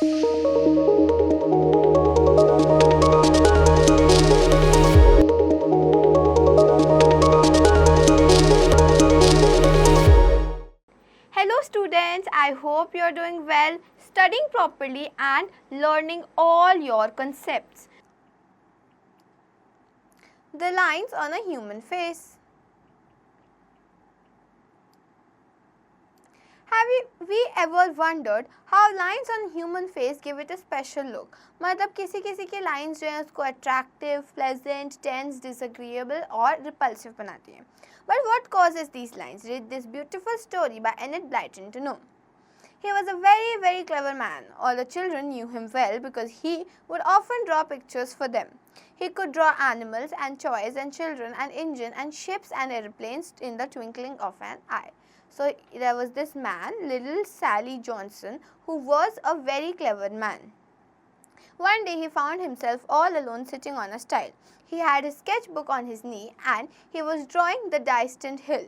Hello students, I hope you are doing well, studying properly and learning all your concepts. The lines on a human face. Have we ever wondered how lines on human face give it a special look? मतलब किसी किसी के lines जो हैं उसको attractive, pleasant, tense, disagreeable और repulsive बनाती हैं. But what causes these lines? Read this beautiful story by Enid Blyton to know. He was a very clever man. All the children knew him well because he would often draw pictures for them. He could draw animals and toys and children and engines and ships and airplanes in the twinkling of an eye. So there was this man, little Sally Johnson, who was a very clever man. One day he found himself all alone sitting on a stile. He had his sketchbook on his knee and he was drawing the distant hill.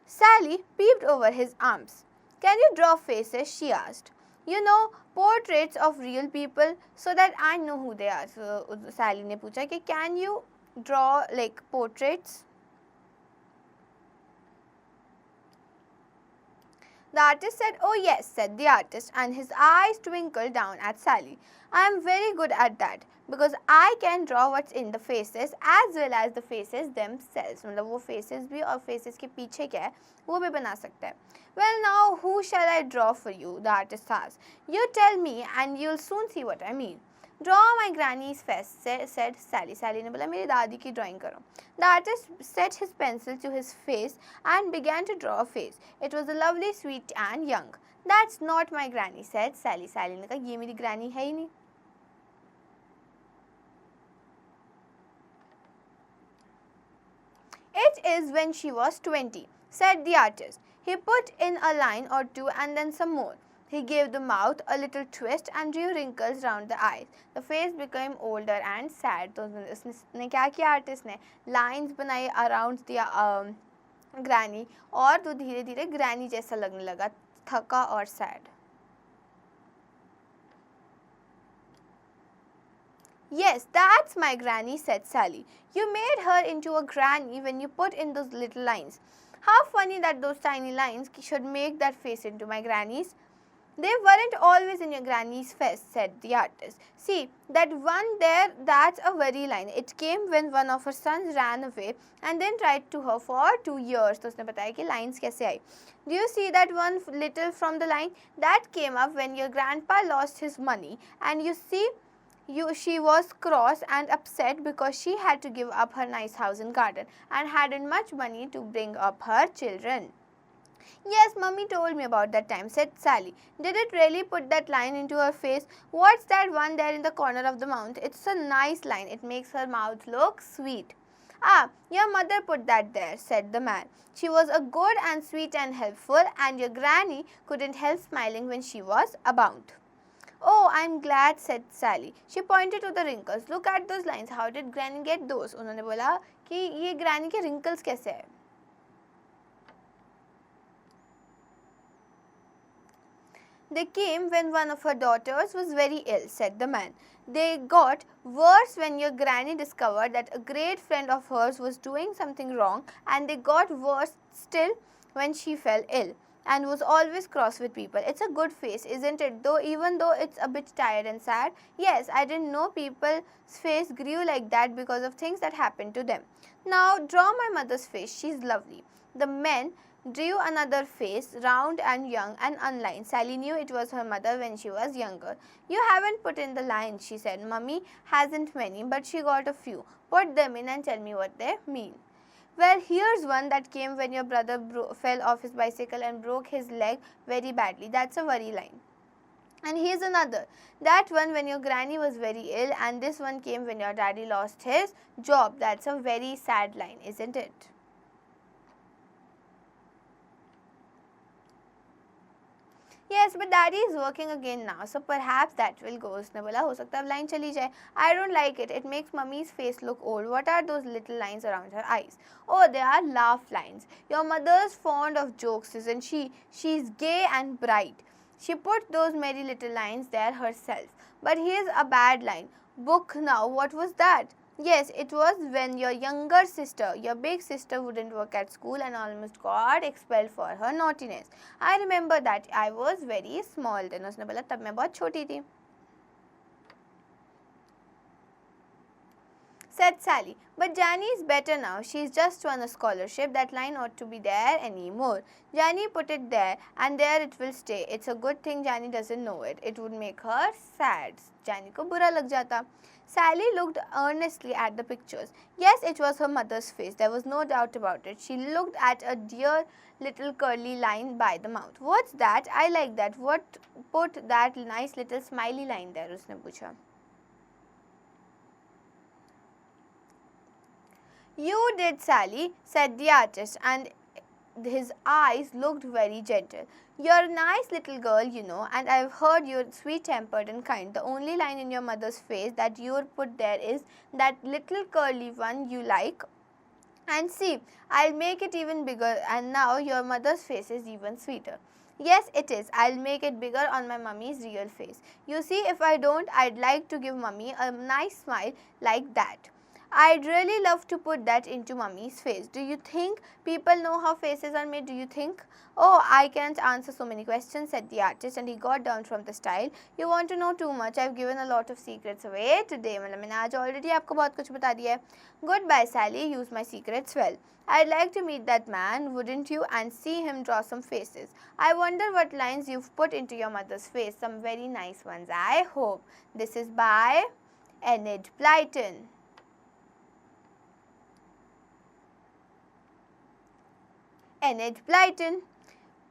Sally peeped over his arms. "Can you draw faces?" she asked. "You know, portraits of real people so that I know who they are." So Sally ने पूछा कि can you draw like portraits? The artist said, "Oh yes," said the artist, and his eyes twinkled down at Sally. "I am very good at that because I can draw what's in the faces as well as the faces themselves." मतलब वो faces भी और faces के पीछे क्या है वो भी बना सकता है. "Well now, who shall I draw for you?" the artist asked. "You tell me and you'll soon see what I mean." "Draw my granny's face," said Sally. Sally ने बोला मेरी दादी की drawing करो. The artist set his pencil to his face and began to draw a face. It was a lovely, sweet and young. "That's not my granny," said Sally. Sally ने कहा ये मेरी granny है ही नहीं. "It is when she was 20, said the artist. He put in a line or two and then some more. He gave the mouth a little twist and drew wrinkles round the eyes. The face became older and sad." तो उसने क्या किया artist ने lines बनाई around the granny और तो धीरे धीरे ग्रैनी जैसा लगने लगा, थका और sad. "Yes, that's my granny," said Sally. "You made her into a granny when you put in those little lines. How funny that those tiny lines should make that face into my granny's." "They weren't always in your granny's face," said the artist. "See, that one there, that's a very line. It came when one of her sons ran away and then tried to her for 2 years." तो उसने बताया कि lines कैसे आई. "Do you see that one little from the line? That came up when your grandpa lost his money, and you see, she was cross and upset because she had to give up her nice house and garden and hadn't much money to bring up her children." "Yes, Mummy told me about that time," said Sally. "Did it really put that line into her face? What's that one there in the corner of the mouth? It's a nice line. It makes her mouth look sweet." "Ah, your mother put that there," said the man. "She was a good and sweet and helpful, and your granny couldn't help smiling when she was about." "Oh, I'm glad," said Sally. She pointed to the wrinkles. "Look at those lines. How did Granny get those?" उन्होंने बोला कि ये Granny के wrinkles कैसे है. "They came when one of her daughters was very ill," said the man. "They got worse when your granny discovered that a great friend of hers was doing something wrong, and they got worse still when she fell ill and was always cross with people. It's a good face, isn't it, though, even though it's a bit tired and sad?" "Yes, I didn't know people's face grew like that because of things that happened to them. Now draw my mother's face. She's lovely." The men drew another face, round and young and unlined. Sally knew it was her mother when she was younger. "You haven't put in the lines," she said. "Mummy hasn't many, but she got a few. Put them in and tell me what they mean." "Well, here's one that came when your brother fell off his bicycle and broke his leg very badly. That's a worry line. And here's another. That one when your granny was very ill, and this one came when your daddy lost his job. That's a very sad line, isn't it?" "Yes, but daddy is working again now, so perhaps that will go." उसने बोला हो सकता है line चली जाए. "I don't like it. It makes mummy's face look old. What are those little lines around her eyes?" "Oh, they are laugh lines. Your mother's fond of jokes, isn't she? She's gay and bright. She put those merry little lines there herself. But here's a bad line. Book now, what was that? Yes, it was when your younger sister, your big sister, wouldn't work at school and almost got expelled for her naughtiness. I remember that. I was very small then. उसने बोला तब मैं बहुत छोटी थी. Said Sally. But Jani is better now. She's just won a scholarship. That line ought to be there anymore. Jani put it there and there it will stay. It's a good thing Jani doesn't know it. It would make her sad. Jani को बुरा लग जाता. Sally looked earnestly at the pictures. Yes, it was her mother's face. There was no doubt about it. She looked at a dear little curly line by the mouth. What's that? I like that. What put that nice little smiley line there? उसने पूछा. You did, Sally, said the artist, and his eyes looked very gentle. You're a nice little girl, you know, and I've heard you're sweet-tempered and kind. The only line in your mother's face that you'd put there is that little curly one you like. And see, I'll make it even bigger, and now your mother's face is even sweeter. Yes, it is. I'll make it bigger on my mummy's real face. You see, if I don't, I'd like to give mummy a nice smile like that. I'd really love to put that into mummy's face. Do you think people know how faces are made? Do you think? Oh, I can't answer so many questions, said the artist, and he got down from the stile. You want to know too much. I've given a lot of secrets away today. मतलब मैंने आज already आपको बहुत कुछ बता दिया है. Goodbye, Sally. Use my secrets well. I'd like to meet that man, wouldn't you, and see him draw some faces. I wonder what lines you've put into your mother's face. Some very nice ones, I hope. This is by Enid Blyton. Enid Blyton.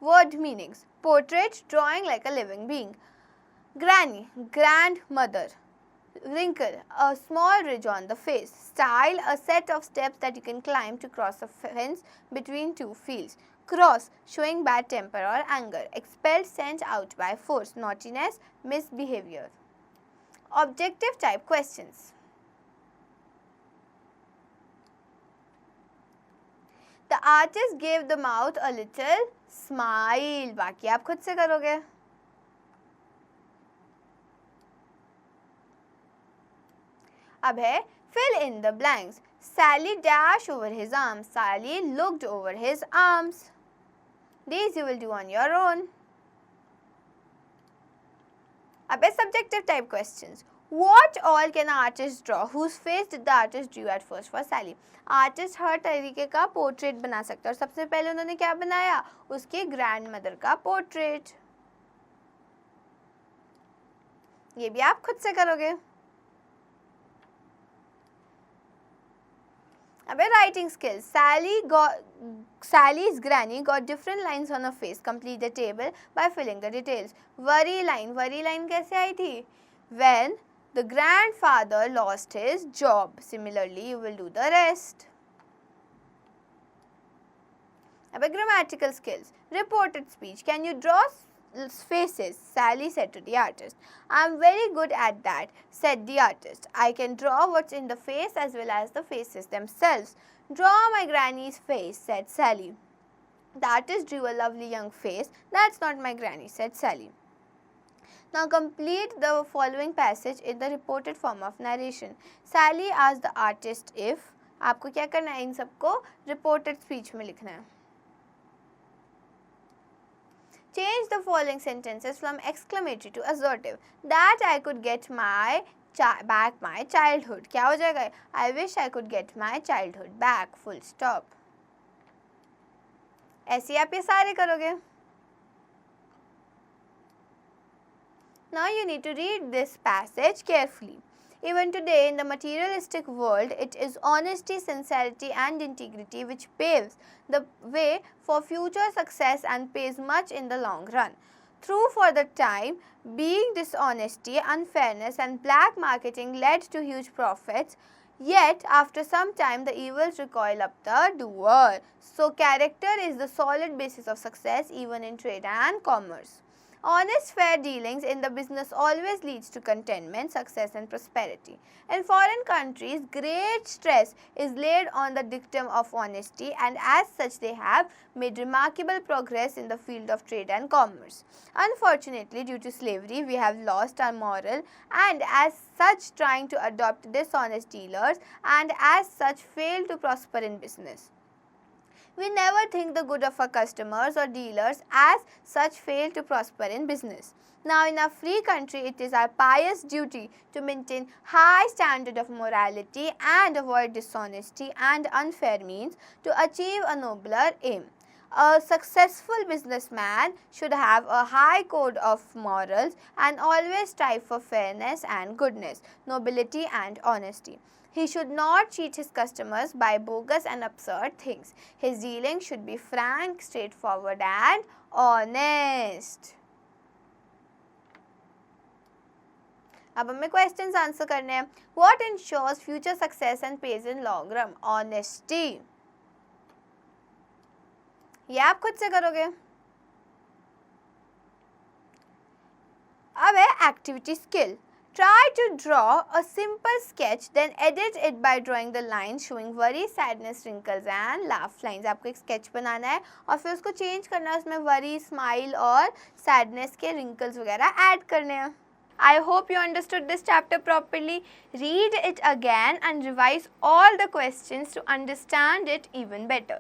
Word meanings. Portrait, drawing like a living being. Granny, grandmother. Wrinkle, a small ridge on the face. Stile, a set of steps that you can climb to cross a fence between two fields. Cross, showing bad temper or anger. Expelled, sent out by force. Naughtiness, misbehavior. Objective type questions. The artist gave the mouth a little smile. बाकी आप खुद से करोगे. अब है fill in the blanks. Sally dashed over his arms. Sally looked over his arms. These you will do on your own. अब है subjective type questions. What all can an artist draw? Whose face did the artist draw at first for Sally? Artist हर तरीके का portrait बना सकता है और सबसे पहले उन्होंने क्या बनाया? उसके ग्रैंडमदर का पोर्ट्रेट. ये भी आप खुद से करोगे. अब writing skills. Sally's granny got different lines on her face. Complete the table by filling the details. Worry line कैसे आई थी? When the grandfather lost his job. Similarly, you will do the rest. About grammatical skills. Reported speech. Can you draw faces? Sally said to the artist. I'm very good at that, said the artist. I can draw what's in the face as well as the faces themselves. Draw my granny's face, said Sally. The artist drew a lovely young face. That's not my granny, said Sally. Now complete the following passage in the reported form of narration. Sally asked the artist if. आपको क्या करना है? इन सबको reported speech में लिखना है. Change the following sentences from exclamatory to assertive. That I could get my back my childhood. क्या हो जाएगा? I wish I could get my childhood back. Full stop. ऐसे आप ये सारे करोगे. Now you need to read this passage carefully. Even today in the materialistic world, it is honesty, sincerity and integrity which paves the way for future success and pays much in the long run. Through for the time being, dishonesty, unfairness and black marketing led to huge profits, yet after some time the evils recoil up the doer. So character is the solid basis of success even in trade and commerce. Honest, fair dealings in the business always leads to contentment, success and prosperity. In foreign countries, great stress is laid on the dictum of honesty, and as such they have made remarkable progress in the field of trade and commerce. Unfortunately, due to slavery, we have lost our moral and as such trying to adopt dishonest dealers and as such fail to prosper in business. We never think the good of our customers or dealers, as such fail to prosper in business. Now in a free country, it is our pious duty to maintain high standard of morality and avoid dishonesty and unfair means to achieve a nobler aim. A successful businessman should have a high code of morals and always strive for fairness and goodness, nobility and honesty. He should not cheat his customers by bogus and absurd things. His dealing should be frank, straightforward and honest. अब हमें questions answer करने हैं. What ensures future success and pays in long run? Honesty. ये आप खुद से करोगे. अब है activity skill. Try to draw a simple sketch, then edit it by drawing the lines showing worry, sadness, wrinkles and laugh lines. आपको एक sketch बनाना है और फिर उसको change करना है, उसमें worry, smile और sadness के wrinkles वगैरह add करने हैं. I hope you understood this chapter properly. Read it again and revise all the questions to understand it even better.